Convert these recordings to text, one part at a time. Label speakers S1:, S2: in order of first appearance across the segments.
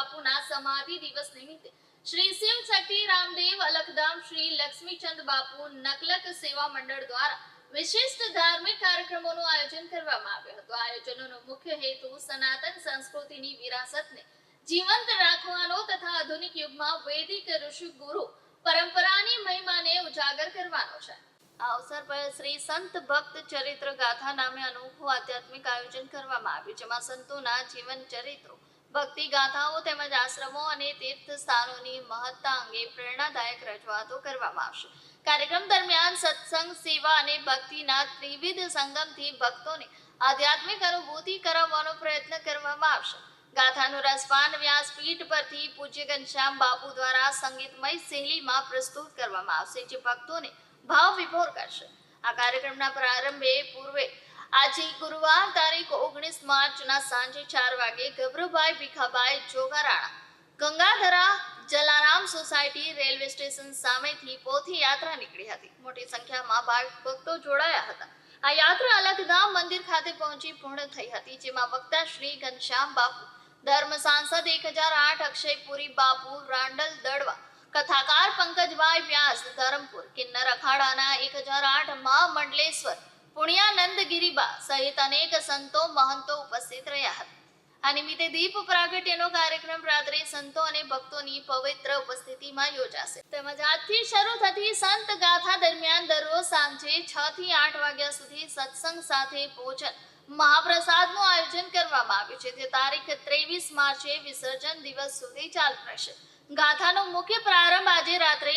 S1: બાપુના સમાધિ દિવસ નિમિત્તે શ્રી શિવ શક્તિ રામદેવ અલખધામ શ્રી લક્ષ્મીચંદ બાપુ નકલક સેવા મંડળ દ્વારા વિશિષ્ટ ધાર્મિક કાર્યક્રમોનું આયોજન કરવામાં આવ્યું હતું. આયોજનનો મુખ્ય હેતુ સનાતન સંસ્કૃતિની વિરાસતને જીવંત રાખવાનો તથા આધુનિક યુગમાં વૈદિક ઋષિ ગુરુ પરંપરાની મહિમાને ઉજાગર કરવાનો છે. આ અવસર પર શ્રી સંત ભક્ત ચરિત્ર ગાથા નામે અનોખું આધ્યાત્મિક આયોજન કરવામાં આવ્યું, જેમાં સંતોના જીવન ચરિત્રો, ભક્તિ ગાથાઓ તેમજ આશ્રમો અને તીર્થ સ્થાનોની મહત્તા અંગે પ્રેરણાદાયક રજૂઆતો કરવામાં આવશે. કાર્યક્રમ દરમિયાન સત્સંગ, સેવા અને ભક્તિના ત્રિવિધ સંગમથી ભક્તોને આધ્યાત્મિક અનુભૂતિ કરાવવાનો પ્રયત્ન કરવામાં આવશે. ગાથાનું રસપાન વ્યાસપીઠ પરથી પૂજ્ય ઘનશ્યામ બાપુ દ્વારા સંગીતમય શૈલીમાં પ્રસ્તુત કરવામાં આવશે, જે ભક્તોને ભાવ વિભોર કરશે. આ કાર્યક્રમના પ્રારંભે પૂર્વે આજે ગુરુવાર તારીખ 19 માર્ચના સાંજે 4 વાગે Gabharubhai Bhikhabhai Jogarana Gangadhara Jalaram society railway station સામેથી પોથી યાત્રા નીકળી હતી. મોટી સંખ્યામાં ભક્તો જોડાયા હતા. આ યાત્રા અલખધામ મંદિર ખાતે પહોંચી પૂર્ણ થઈ હતી, જેમાં વક્તા શ્રી ઘનશ્યામ બાપુ, ધર્મ સાંસદ 1008 અક્ષયપુરી બાપુ રાંડલ દડવા, કથાકાર પંકજભાઈ વ્યાસ ધરમપુર, કિન્નર અખાડાના 1008 મહામંડલેશ્વર પુણ્યાનંદ ગિરિબા સહિત અનેક સંતો મહંતો ઉપસ્થિત રહ્યા હતા. આ નિમિત્તે દીપ પ્રાગટ્યનો કાર્યક્રમ રાત્રે સંતો અને ભક્તોની પવિત્ર ઉપસ્થિતિમાં યોજાશે. તેમજ આજથી શરૂ થતી સંત ગાથા દરમિયાન દરરોજ સાંજે 6 થી 8 વાગ્યા સુધી સત્સંગ સાથે ભોજન મહાપ્રસાદનું આયોજન કરવામાં આવ્યું છે, જે તારીખ 23 માર્ચે વિસર્જન દિવસ સુધી ચાલુ રહેશે. ગાથાનો મુખ્ય પ્રારંભ આજે રાત્રે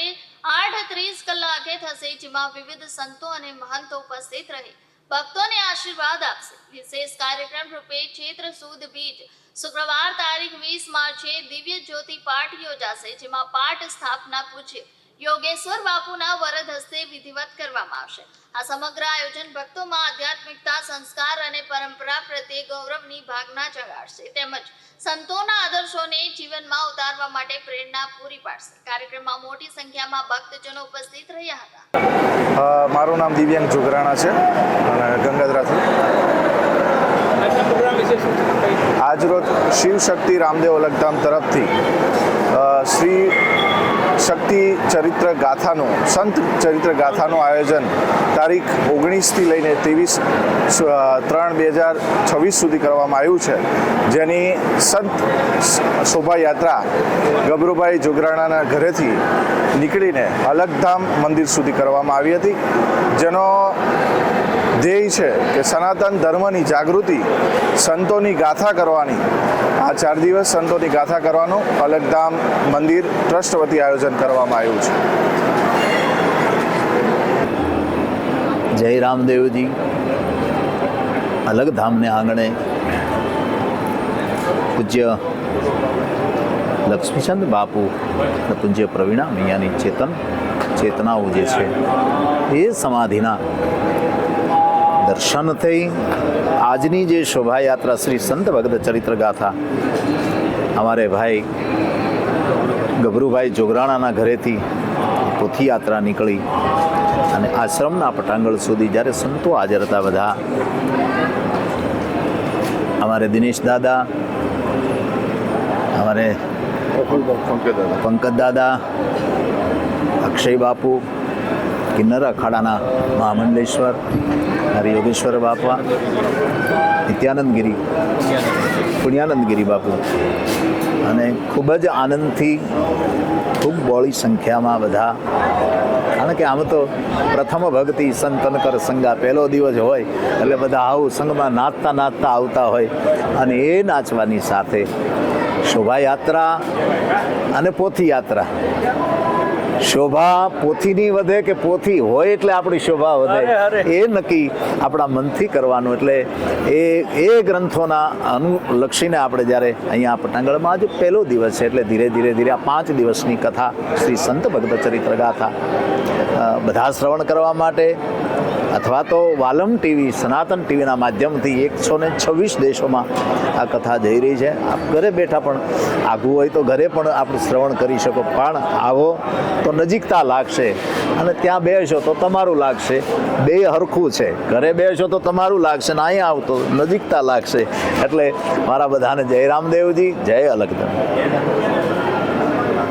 S1: 8:30 કલાકે થશે, જેમાં વિવિધ સંતો અને મહંતો ઉપસ્થિત રહી ભક્તોને આશીર્વાદ આપશે. વિશેષ કાર્યક્રમ રૂપે ચૈત્ર સુદ બીજ શુક્રવાર તારીખ 20 માર્ચે દિવ્ય જ્યોતિ પાઠ યોજાશે, જેમાં પાઠ સ્થાપના પૂજ્ય યોગેશ્વર બાપુના વરદ હસ્તે વિધિવત કરવામાં આવશે. આ સમગ્ર આયોજન ભક્તોમાં આધ્યાત્મિકતા, સંસ્કાર અને પરંપરા પ્રત્યે ગૌરવની ભાવના જગાડશે, તેમજ સંતોના આદર્શોને જીવનમાં ઉતારવા માટે પ્રેરણા પૂરી પાડશે. કાર્યક્રમમાં મોટી સંખ્યામાં ભક્તજનો ઉપસ્થિત રહ્યા હતા.
S2: મારું નામ દિવ્યાંગ જોગરાણા છે અને ગંગાધરાથી. આજરોજ શિવ શક્તિ રામદેવ અલખધામ તરફથી શ્રી શક્તિ ચરિત્ર ગાથાનું, સંત ચરિત્ર ગાથાનું આયોજન તારીખ 19થી લઈને 23/3/2026 સુધી કરવામાં આવ્યું છે, જેની સંત શોભાયાત્રા ગભરુભાઈ જોગરાણાના ઘરેથી નીકળીને અલખધામ મંદિર સુધી કરવામાં આવી હતી, જેનો ધ્યેય છે કે સનાતન ધર્મની જાગૃતિ, સંતોની ગાથા કરવાની. આ 4 દિવસ સંતોની ગાથા કરવાનું અલખધામ મંદિર ટ્રસ્ટ વતી આયોજન કરવામાં આવ્યું છે.
S3: જય રામદેવજી. અલખધામને આંગણે પૂજ્ય લક્ષ્મીચંદ બાપુ અને પૂજ્ય પ્રવીણા મૈયાની ચેતનાઓ જે છે એ સમાધિના દર્શન થઈ આજની જે શોભાયાત્રા શ્રી સંત ભક્ત ચરિત્ર ગાથા અમારે ભાઈ ગભરુભાઈ જોગરાણાના ઘરેથી પોથી યાત્રા નીકળી અને આશ્રમના પટાંગણ સુધી જ્યારે સંતો હાજર હતા, બધા અમારે દિનેશ દાદા, અમારે પંકજ દાદા, અક્ષય બાપુ, કિન્નર અખાડાના મહામંડલેશ્વર હરિ યોગેશ્વર બાપા, નિત્યાનંદગીરી પુણ્યાનંદગીરી બાપુ, અને ખૂબ જ આનંદથી ખૂબ બહોળી સંખ્યામાં બધા, કારણ કે આમ તો પ્રથમ ભક્તિ સંતન કર સંગા પહેલો દિવસ હોય એટલે બધા આવું સંગમાં નાચતા નાચતા આવતા હોય, અને એ નાચવાની સાથે શોભાયાત્રા અને પોથી યાત્રા. શોભા પોથીની વધે કે પોથી હોય એટલે આપણી શોભા વધે, એ નક્કી આપણા મનથી કરવાનું. એટલે એ ગ્રંથોના અનુલક્ષીને આપણે જ્યારે અહીંયા પટાંગણમાં આજે પહેલો દિવસ છે, એટલે ધીરે ધીરે આ 5 દિવસની કથા શ્રી સંત ભક્ત ચરિત્ર ગાથા બધા શ્રવણ કરવા માટે અથવા તો વાલમ ટીવી સનાતન ટીવીના માધ્યમથી 126 દેશોમાં આ કથા જઈ રહી છે. આપ ઘરે બેઠા પણ આઘું હોય તો ઘરે પણ આપણું શ્રવણ કરી શકો, પણ આવો તો નજીકતા લાગશે અને ત્યાં બેસો તો તમારું લાગશે. બે હરખું છે, ઘરે બેસો તો તમારું લાગશે ને અહીંયા આવતો નજીકતા લાગશે. એટલે મારા બધાને જય રામદેવજી, જય અલખધામ.